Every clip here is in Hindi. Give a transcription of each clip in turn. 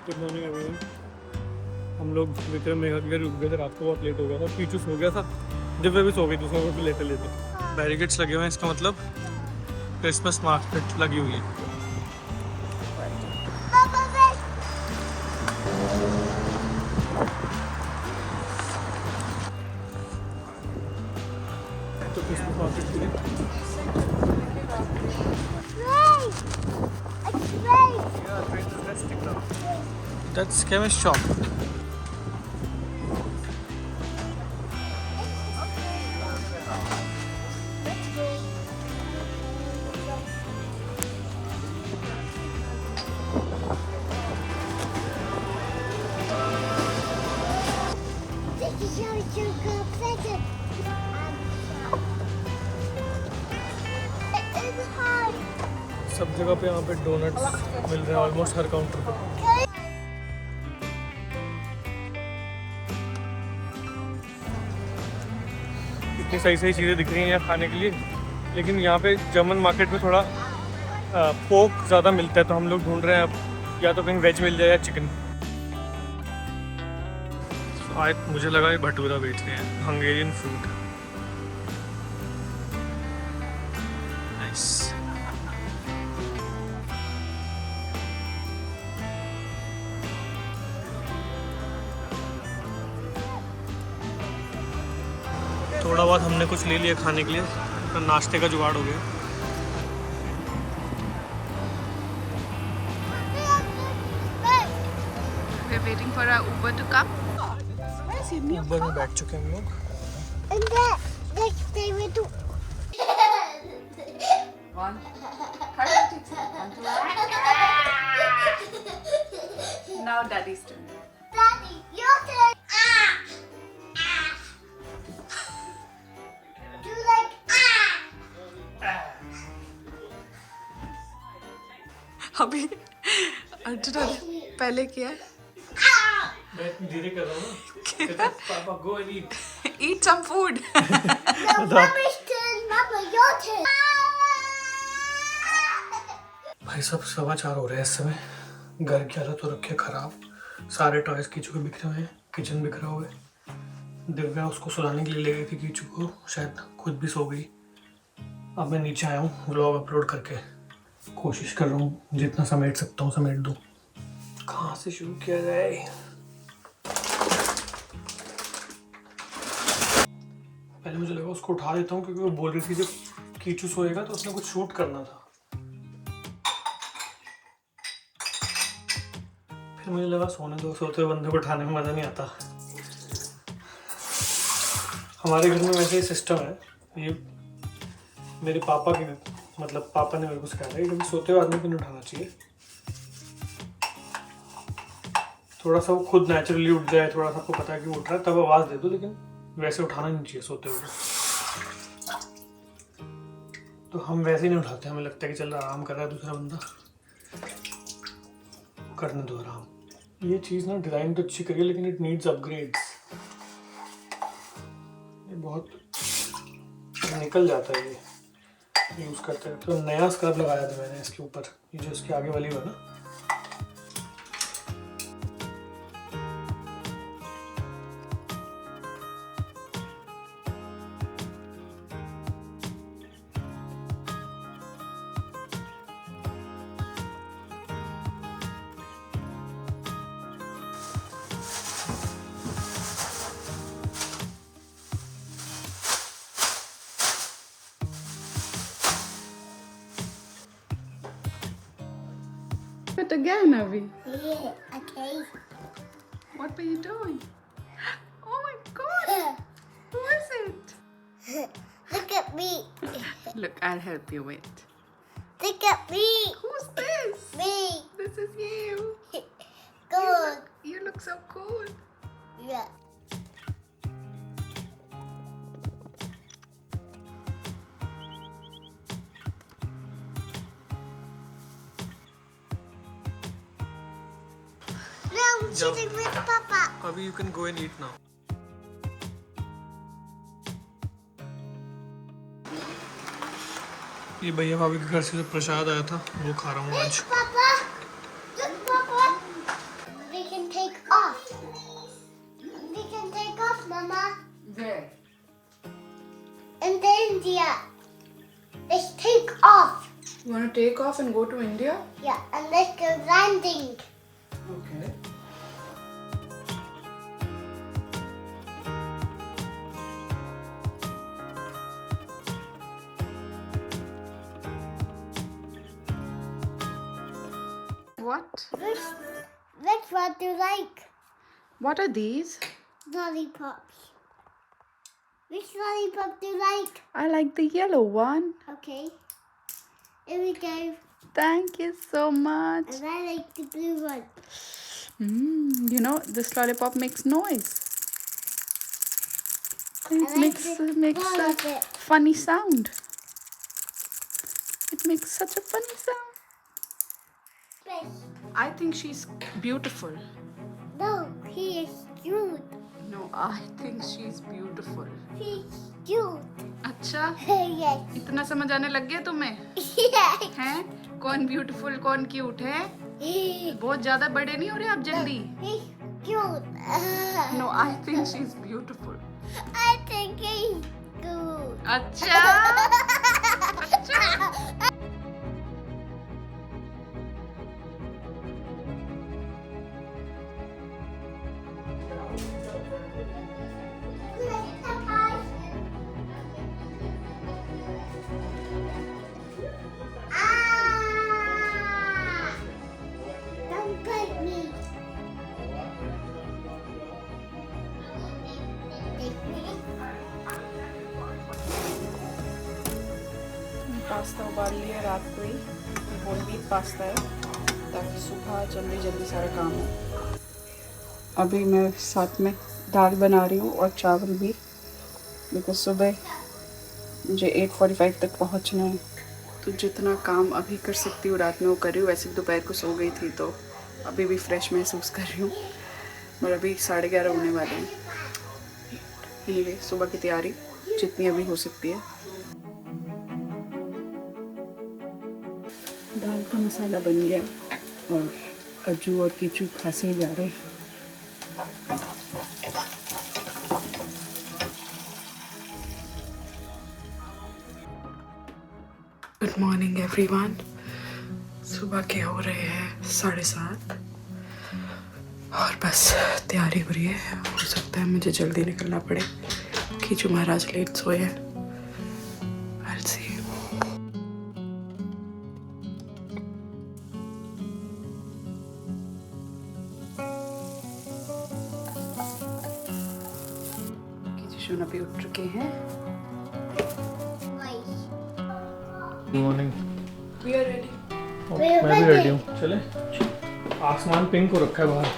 Good morning everyone. हम लोग विक्रम मेघा के लिए रुक गए थे, रात को बहुत लेट हो गया था। पीछू सो गया था, दिव्या भी सो गई थी, उसमें भी लेते लेते। बैरिकेड्स लगे हुए हैं, इसका मतलब क्रिसमस मार्केट लगी हुई है। तो क्रिसमस मार्केट के लिए That's chemist shop. सब जगह पे यहाँ पे डोनट्स मिल रहे हैं, ऑलमोस्ट हर काउंटर पे। इतनी सही सही चीज़ें दिख रही हैं यहाँ खाने के लिए, लेकिन यहाँ पे जर्मन मार्केट में थोड़ा पोर्क ज़्यादा मिलता है, तो हम लोग ढूंढ रहे हैं अब या तो कहीं वेज मिल जाए या चिकन। आज मुझे लगा ये भटूरा बेच रहे हैं, हंगेरियन फूड। नाइस। थोड़ा बहुत हमने कुछ ले लिया खाने के लिए, तो नाश्ते का जुगाड़ हो गया। We're waiting for our Uber to come. Uber में बैठ चुके हैं हम लोग। One. Now daddy's turn. Daddy, your turn. Do like अभी अर्जुन ने पहले किया है। मैं धीरे कर रहा हूँ ना। पापा go and eat. Eat some food. Mommy's turn. Mama, your turn. भाई सब 4:15 हो रहे हैं इस समय। घर की हालत हो रखी है खराब, सारे टॉयज कीचू के बिखरे हुए हैं, किचन बिखरा हुआ है। दिव्या उसको सुलाने के लिए ले गई थी कीचू को, शायद खुद भी सो गई। अब मैं नीचे आया हूँ व्लॉग अपलोड करके, कोशिश कर रहा हूँ जितना समेट सकता हूँ समेट दूँ। कहाँ से शुरू किया जाए? पहले मुझे लगा उसको उठा देता हूँ, क्योंकि वो बोल रही थी जब कीचू सोएगा तो उसने कुछ शूट करना था। फिर मुझे लगा सोने दो, सोते हुए बंदे को उठाने में मज़ा नहीं आता। हमारे घर में वैसे ही सिस्टम है, ये मेरे पापा की, मतलब पापा ने मेरे को सिखाया है कि सोते हुए आदमी को नहीं उठाना चाहिए। थोड़ा सा वो खुद नेचुरली उठ जाए, थोड़ा सा आपको पता है कि वो उठ रहा है तब आवाज़ दे दो, लेकिन वैसे उठाना नहीं चाहिए सोते हुए। तो हम वैसे ही नहीं उठाते, हमें लगता है कि चल आराम कर रहा है दूसरा बंदा, करने दो आराम। ये चीज़ ना डिज़ाइन तो अच्छी करी है, लेकिन इट नीड्स अपग्रेड्स। ये बहुत निकल जाता है ये यूज़ करते हैं। तो नया स्क्रब लगाया था मैंने इसके ऊपर, ये जो इसके आगे वाली हो ना, But again, Avi. Yeah, okay. What were you doing? Oh my God. Who is it? Look at me. Look, I'll help you. Wait. Look at me. Who's this? Me. This is you. Good. You look so cool. Yeah. Now I'm sitting with Papa. अभी you can go and eat now. ये भैया भाभी के घर से जो प्रसाद आया था वो खा रहा हूँ आज। Papa. Look, Papa. can take off. We can take off, Mama. Where? In the India. Let's take off. You want to take off and go to India? Yeah, and let's go landing. Okay. What? Which one do you like? What are these? Lollipops. Which lollipop do you like? I like the yellow one. Okay. Here we go. Thank you so much. And I like the blue one. You know, this lollipop makes noise. It like makes the makes ball a of it. funny sound. It makes such a funny sound. Fish. I think she's beautiful. No, he is cute. No, I think she's beautiful. He's cute. अच्छा, Yes. इतना समझ आने लग गया तुम्हें? Yes. हैं? कौन beautiful, कौन cute है? He's बहुत ज़्यादा बड़े नहीं हो रहे आप जल्दी? cute. No, I think she's beautiful. I think he's cute. अच्छा? Ah! Don't bite me. Take me. Pasta उबाल लिया रात को ही, होल व्हीट पास्ता है ताकि सुबह जल्दी जल्दी सारा काम हो। अभी मैं साथ में दाल बना रही हूँ और चावल भी, बिकॉज सुबह मुझे 8:45 तक पहुँचना है। तो जितना काम अभी कर सकती हूँ रात में वो कर रही हूँ। वैसे भी दोपहर को सो गई थी तो अभी भी फ्रेश महसूस कर रही हूँ, और अभी 11:30 होने वाले हैं। एनीवे, सुबह की तैयारी जितनी अभी हो सकती है। दाल का मसाला बन गया और अज्जू और कीचू खासे ही जा रहे हैं। Good morning everyone. सुबह के हो रहे हैं 7:30 और बस तैयारी हो रही है। हो सकता है मुझे जल्दी निकलना पड़े, कीचू महाराज लेट सोए हैं। I'll see. कीचू अभी उठ चुके हैं। Good morning. We are ready. मैं भी रेडी हूँ, चले। आसमान पिंक हो रखा है बाहर।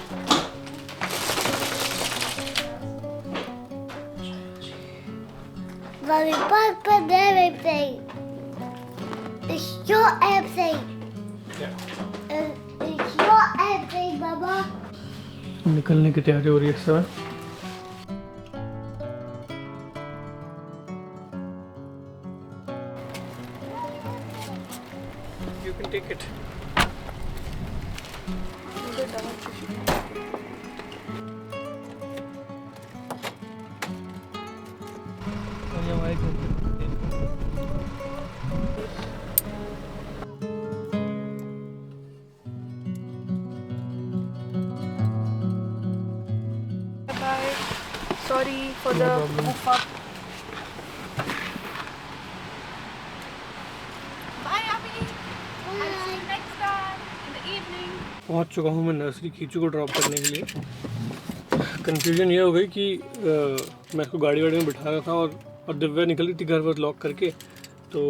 Lollipop and everything. It's your everything. It's your everything, Mama. निकलने की तैयारी हो रही है इस समय। You can take it. Bye. Sorry for No the problem. goof up. Bye, Abby. I'll see you next time in the evening. पहुंच चुका हूँ मैं नर्सरी कीचू को ड्रॉप करने के लिए। कंफ्यूजन ये हो गई कि मैं उसको गाड़ी में बिठा रहा था और दिव्या निकली थी घर पर लॉक करके, तो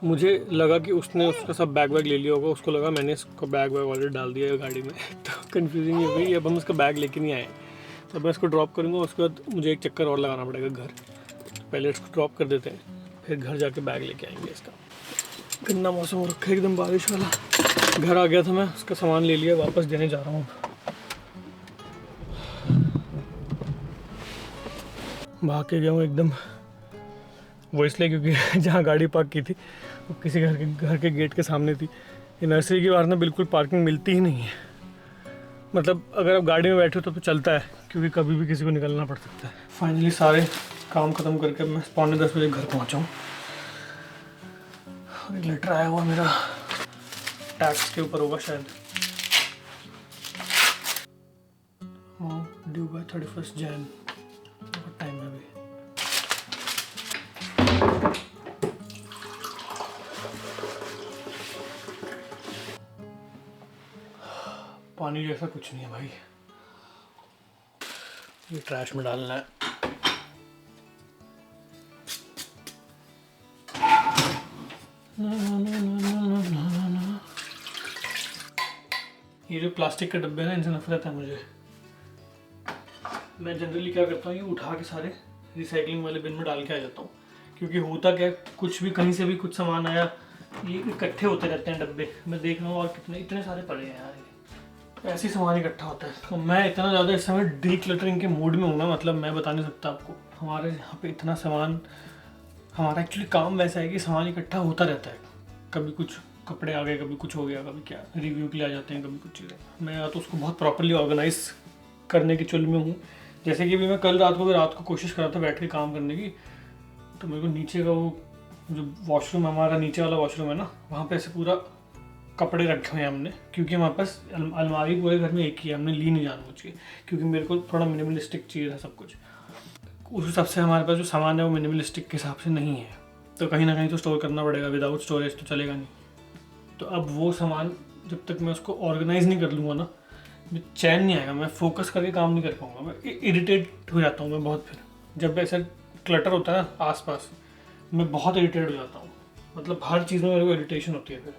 मुझे लगा कि उसने उसका सब बैग ले लिया होगा। उसको लगा मैंने इसको बैग ऑलरेडी डाल दिया है गाड़ी में। तो कंफ्यूजन ये हो गई, अब हम उसका बैग लेके नहीं आए। तो मैं इसको ड्रॉप करूँगा, उसके बाद मुझे एक चक्कर और लगाना पड़ेगा घर। पहले इसको ड्रॉप कर देते हैं, फिर घर जाके बैग लेके आएंगे इसका। गंदा मौसम हो रखा है, एकदम बारिश वाला। घर आ गया था मैं, उसका सामान ले लिया, वापस देने जा रहा हूँ। भाग के गया हूँ एकदम, वो इसलिए क्योंकि जहाँ गाड़ी पार्क की थी वो किसी घर के गेट के सामने थी। ये नर्सरी के बाहर ना बिल्कुल पार्किंग मिलती ही नहीं है। मतलब अगर आप गाड़ी में बैठे हो तो चलता है, क्योंकि कभी भी किसी को निकलना पड़ सकता है। फाइनली सारे काम ख़त्म करके मैं 9:45 घर पहुँचा हूँ। और एक लेटर आया हुआ मेरा, टैक्स के ऊपर होगा शायद, ड्यू बाय 31 जैन। बहुत टाइम है अभी। पानी जैसा कुछ नहीं है भाई। ये ट्रैश में डालना है। ये जो प्लास्टिक के डब्बे हैं ना, इनसे नफरत है मुझे। मैं जनरली क्या करता हूँ, ये उठा के सारे रिसाइकलिंग वाले बिन में डाल के आ जाता हूँ, क्योंकि होता क्या, कुछ भी कहीं से भी कुछ सामान आया, ये इकट्ठे होते रहते हैं डब्बे। मैं देख रहा हूँ और कितने इतने सारे पड़े हैं यार, ऐसे ही सामान इकट्ठा होता है। तो मैं इतना ज़्यादा इस समय डीक्लटरिंग के मूड में हूँ ना, मतलब मैं बता नहीं सकता आपको। हमारे यहाँ पे इतना सामान, हमारा एक्चुअली काम वैसा है कि सामान इकट्ठा होता रहता है। कभी कुछ कपड़े आ गए, कभी कुछ हो गया, कभी क्या रिव्यू के लिए आ जाते हैं, कभी कुछ चीज़ें। मैं या तो उसको बहुत प्रॉपर्ली ऑर्गेनाइज करने की चुल में हूँ। जैसे कि भी मैं कल रात को कोशिश कर रहा था बैठ के काम करने की, तो मेरे को नीचे का वो जो वॉशरूम, हमारा नीचे वाला वॉशरूम है ना, वहाँ पे ऐसे पूरा कपड़े रखे हुए हैं हमने, क्योंकि हमारे पास अलमारी पूरे घर में एक ही है, हमने ली नहीं जानबूझ के, क्योंकि मेरे को थोड़ा मिनिमलिस्टिक चाहिए था सब कुछ। उस हिसाब से हमारे पास जो सामान है वो मिनिमलिस्टिक के हिसाब से नहीं है, तो कहीं ना कहीं तो स्टोर करना पड़ेगा, विदाउट स्टोरेज तो चलेगा नहीं। तो अब वो सामान जब तक मैं उसको ऑर्गेनाइज नहीं कर लूँगा ना, मुझे चैन नहीं आएगा, मैं फोकस करके काम नहीं कर पाऊँगा, मैं इरिटेट हो जाता हूँ मैं बहुत। फिर जब ऐसा क्लटर होता है ना आसपास, मैं बहुत इरिटेट हो जाता हूँ, मतलब हर चीज़ में मेरे को इरिटेशन होती है। फिर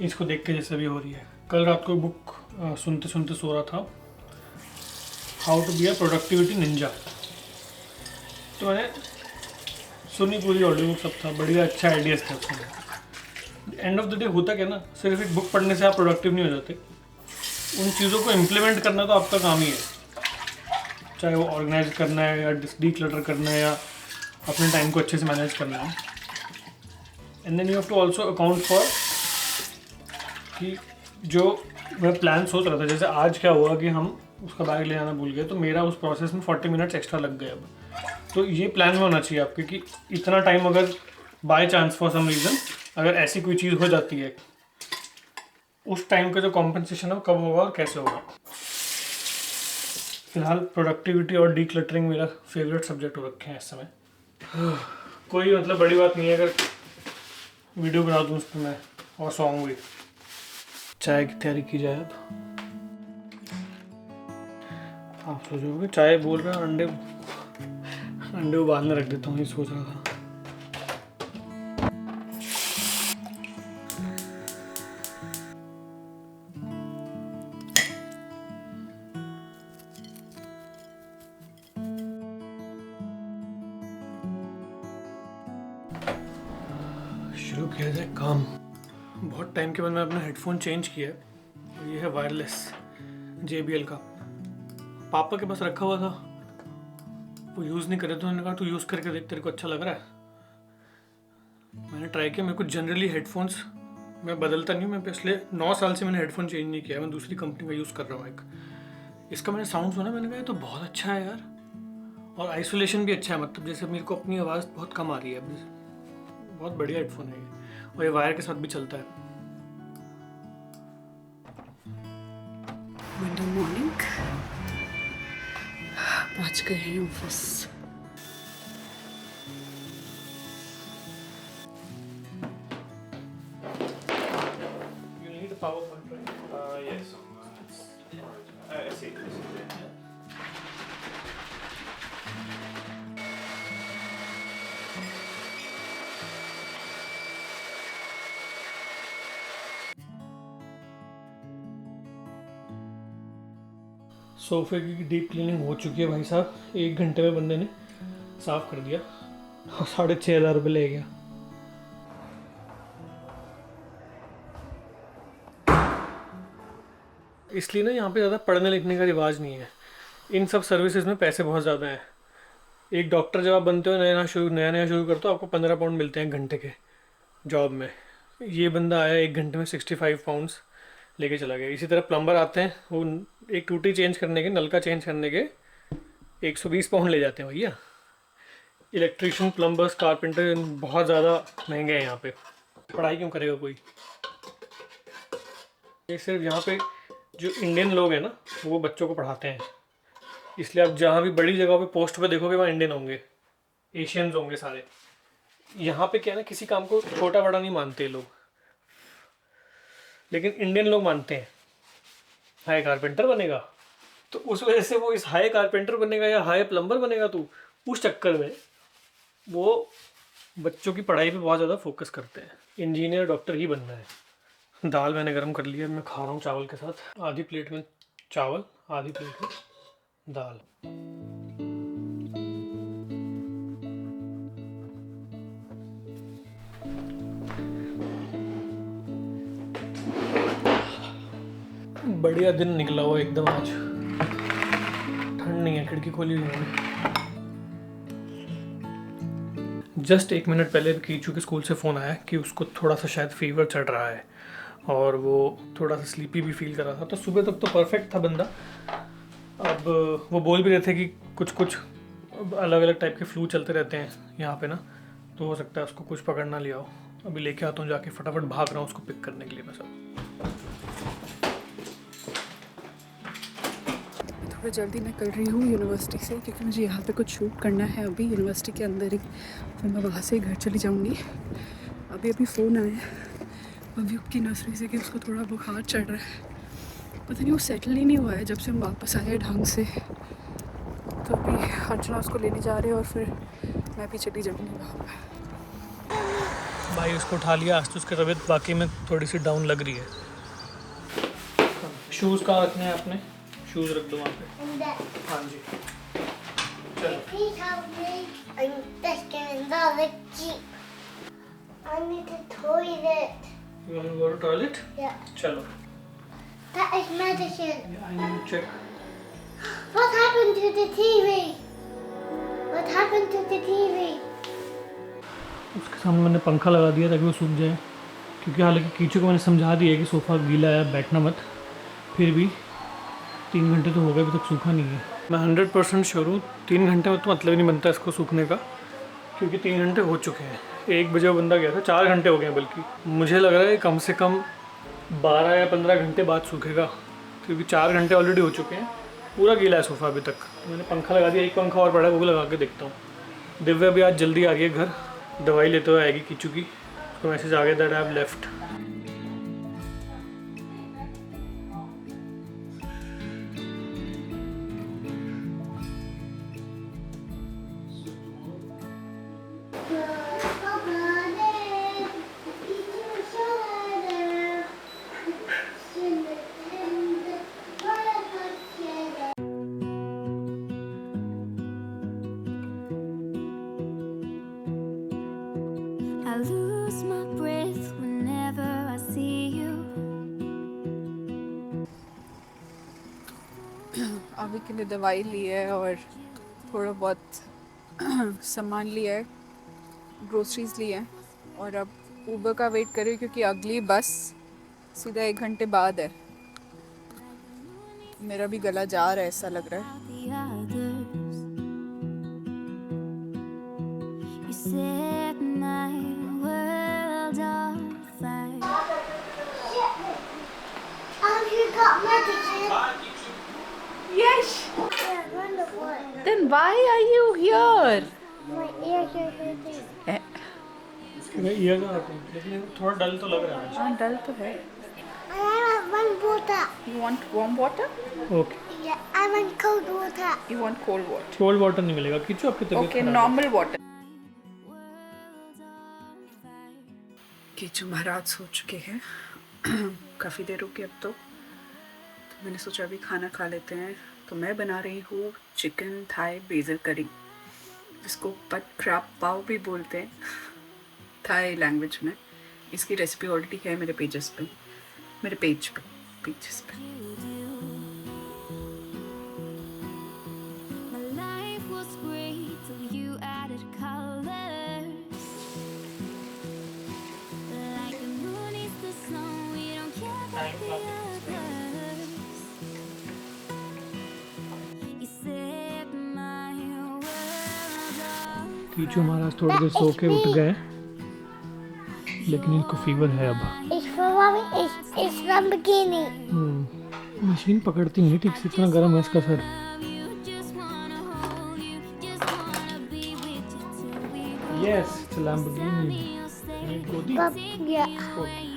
इसको देख के जैसे भी हो रही है। कल रात को बुक सुनते सुनते सो रहा था, how to be a productivity ninja, तो मैंने सुनी पूरी ऑडियो बुक, सब था बढ़िया, अच्छा आइडियाज़ थे उसमें। एंड ऑफ द डे होता क्या ना, सिर्फ एक बुक पढ़ने से आप प्रोडक्टिव नहीं हो जाते, उन चीज़ों को इम्प्लीमेंट करना तो आपका काम ही है, चाहे वो ऑर्गेनाइज करना है या डीक्लटर करना है या अपने टाइम को अच्छे से मैनेज करना है। And then you have to also account for कि जो मैं प्लान सोच रहा था, जैसे आज क्या हुआ कि हम उसका बैग ले आना भूल गए, तो मेरा उस प्रोसेस में 40 मिनट्स एक्स्ट्रा लग गए। अब तो ये प्लान में होना चाहिए आपके कि इतना टाइम अगर by chance for some reason अगर ऐसी कोई चीज़ हो जाती है, उस टाइम का जो कॉम्पनसेशन है वो कब होगा और कैसे होगा। फिलहाल प्रोडक्टिविटी और डीक्लटरिंग मेरा फेवरेट सब्जेक्ट हो रखे हैं इस समय। कोई मतलब बड़ी बात नहीं है अगर वीडियो बना दूँ उस पर मैं, और सॉन्ग भी। चाय की तैयारी की जाए। अब आप सोचोगे चाय बोल रहा है, अंडे उबालने रख देता हूँ, ये सोच रहा था। शुरू किया जाए काम। बहुत टाइम के बाद मैं अपना हेडफोन चेंज किया है, और ये है वायरलेस JBL का। पापा के पास रखा हुआ था, वो यूज़ नहीं करे, तो उन्होंने कहा तू यूज़ करके देख, तेरे को अच्छा लग रहा है। मैंने ट्राई किया। मेरे को जनरली हेडफोन्स मैं बदलता नहीं हूँ, मैं पिछले 9 साल से मैंने हेडफोन चेंज नहीं किया, मैं दूसरी कंपनी का यूज़ कर रहा हूँ एक। इसका मैंने साउंड सुना, मैंने कहा ये तो बहुत अच्छा है यार, और आइसोलेशन भी अच्छा है, मतलब जैसे मेरे को अपनी आवाज़ बहुत कम आ रही है। बहुत बढ़िया हेडफोन है ये, और ये वायर के साथ भी चलता है। मंडे मॉर्निंग पहुंच गए हैं office. You need a PowerPoint, right? Yes. I see. सोफे की डीप क्लीनिंग हो चुकी है भाई साहब, 1 घंटे में बंदे ने साफ कर दिया, और 6,500 रुपये ले गया। इसलिए ना यहाँ पे ज़्यादा पढ़ने लिखने का रिवाज नहीं है। इन सब सर्विसेज में पैसे बहुत ज़्यादा हैं। एक डॉक्टर जब आप बनते हो नया नया शुरू करते हो, आपको 15 पाउंड मिलते हैं घंटे के जॉब में। ये बंदा आया 1 घंटे में 65 पाउंड्स लेके चला गया। इसी तरह प्लम्बर आते हैं, वो एक टूटी चेंज करने के, नलका चेंज करने के 120 पाउंड ले जाते हैं भैया। इलेक्ट्रिशियन, प्लम्बर्स, कारपेंटर बहुत ज़्यादा महंगे हैं यहाँ पे। पढ़ाई क्यों करेगा कोई? ये सिर्फ यहाँ पे जो इंडियन लोग हैं ना, वो बच्चों को पढ़ाते हैं। इसलिए आप जहाँ भी बड़ी जगह पे पोस्ट पे देखोगे वहाँ इंडियन होंगे, एशियंस होंगे सारे। यहाँ पे क्या है ना, किसी काम को छोटा बड़ा नहीं मानते लोग, लेकिन इंडियन लोग मानते हैं। हाई कारपेंटर बनेगा तो उस वजह से वो इस हाई कारपेंटर बनेगा या हाई प्लम्बर बनेगा, तो उस चक्कर में वो बच्चों की पढ़ाई पे बहुत ज़्यादा फोकस करते हैं। इंजीनियर, डॉक्टर ही बनना है। दाल मैंने गर्म कर लिया, मैं खा रहा हूँ चावल के साथ। आधी प्लेट में चावल, आधी प्लेट में दाल। बढ़िया दिन निकला हुआ एकदम आज। ठंड नहीं है, खिड़की खोली हुई है। जस्ट 1 मिनट पहले कीचू के स्कूल से फ़ोन आया कि उसको थोड़ा सा शायद फीवर चढ़ रहा है और वो थोड़ा सा स्लीपी भी फील कर रहा था। तो सुबह तक तो परफेक्ट था बंदा। अब वो बोल भी रहे थे कि कुछ अलग अलग टाइप के फ्लू चलते रहते हैं यहाँ पे ना, तो हो सकता है उसको कुछ पकड़ ना लिया हो। अभी लेके आता हूँ जाके, फटाफट भाग रहा हूँ उसको पिक करने के लिए मैं सब। थोड़ा जल्दी निकल रही हूँ यूनिवर्सिटी से, क्योंकि मुझे यहाँ पे कुछ शूट करना है अभी यूनिवर्सिटी के अंदर ही। फिर मैं वहाँ से घर चली जाऊँगी। अभी फ़ोन आया अभी की नर्सरी से कि उसको थोड़ा बुखार चढ़ रहा है। पता नहीं वो सेटल ही नहीं हुआ है जब से हम वापस आए ढंग से। तो अभी अर्चना उसको लेने जा रहे हैं और फिर मैं भी चली जाऊँगी वहाँ पर। भाई उसको उठा लिया। आज तो उसकी तबीयत वाकई में थोड़ी सी डाउन लग रही है। शूज़ कहाँ रखने हैं आपने? शूज़ रख दो वहाँ पे। And that. हाँ जी चलो। Please help me. I'm just getting the jeep. I need a toilet. You want to go to toilet? Yeah. चलो। That is medicine. I need to check. What happened to the TV? What happened to the TV? उसके सामने मैंने पंखा लगा दिया ताकि वो सूख जाए, क्योंकि हालांकि कीचू को मैंने समझा दिया कि सोफ़ा गीला है, बैठना मत। फिर भी 3 घंटे तो हो गए, अभी तक सूखा नहीं है। मैं 100% श्योर हूँ 3 घंटे में तो मतलब ही नहीं बनता इसको सूखने का, क्योंकि 3 घंटे हो चुके हैं। 1 बजे वो बंदा गया था, 4 घंटे हो गए हैं। बल्कि मुझे लग रहा है कम से कम 12 या 15 घंटे बाद सूखेगा, क्योंकि 4 घंटे ऑलरेडी हो चुके हैं। पूरा गीला है सोफ़ा अभी तक। मैंने पंखा लगा दिया, एक पंखा और पड़ा है, वो भी लगा के देखता हूँ। दिव्या भी आज जल्दी आ रही है घर, दवाई लेते हुए आएगी कीचू की। उसको मैसेज आ गया that I have left. I lose my breath whenever I see you. अभी के लिए दवाई ली है और थोड़ा बहुत सामान लिया है, ग्रोसरीज ली है। और अब ऊबर का वेट कर रही हूँ, क्योंकि अगली बस सीधा 1 घंटे बाद है। मेरा भी गला जा रहा है ऐसा लग रहा है। The others. You set my world on fire. Have you got medicine? Yes. Yeah, wonderful. Then why are you here? My ears are hurting. Year का लेकिन थोड़ा डल तो लग रहा है। हाँ डल तो है। And I want one water. You want warm water? Okay, Yeah, I want cold water. You want cold water? Cold water नहीं मिलेगा कीचू, आपकी तबीयत Okay, खराब है। normal water. World on fire. Kichu महाराज सो चुके हैं काफ़ी देर हो गई अब तो मैंने सोचा अभी खाना खा लेते हैं। तो मैं बना रही हूँ चिकन थाई बेजल करी, जिसको पट क्रैप पाव भी बोलते हैं थाई लैंग्वेज में। इसकी रेसिपी ऑलरेडी है मेरे पेज पे। My life was great till you added colors. Like the moon is the sun, we don't care about the others. Kichu महाराज थोड़ी देर सो के उठ गए, लेकिन इनको फीवर है अब। इस Lamborghini. मशीन पकड़ती नहीं ठीक से, इतना गर्म है इसका sir. Yes, it's a Lamborghini। गोदी। Yeah. ओके।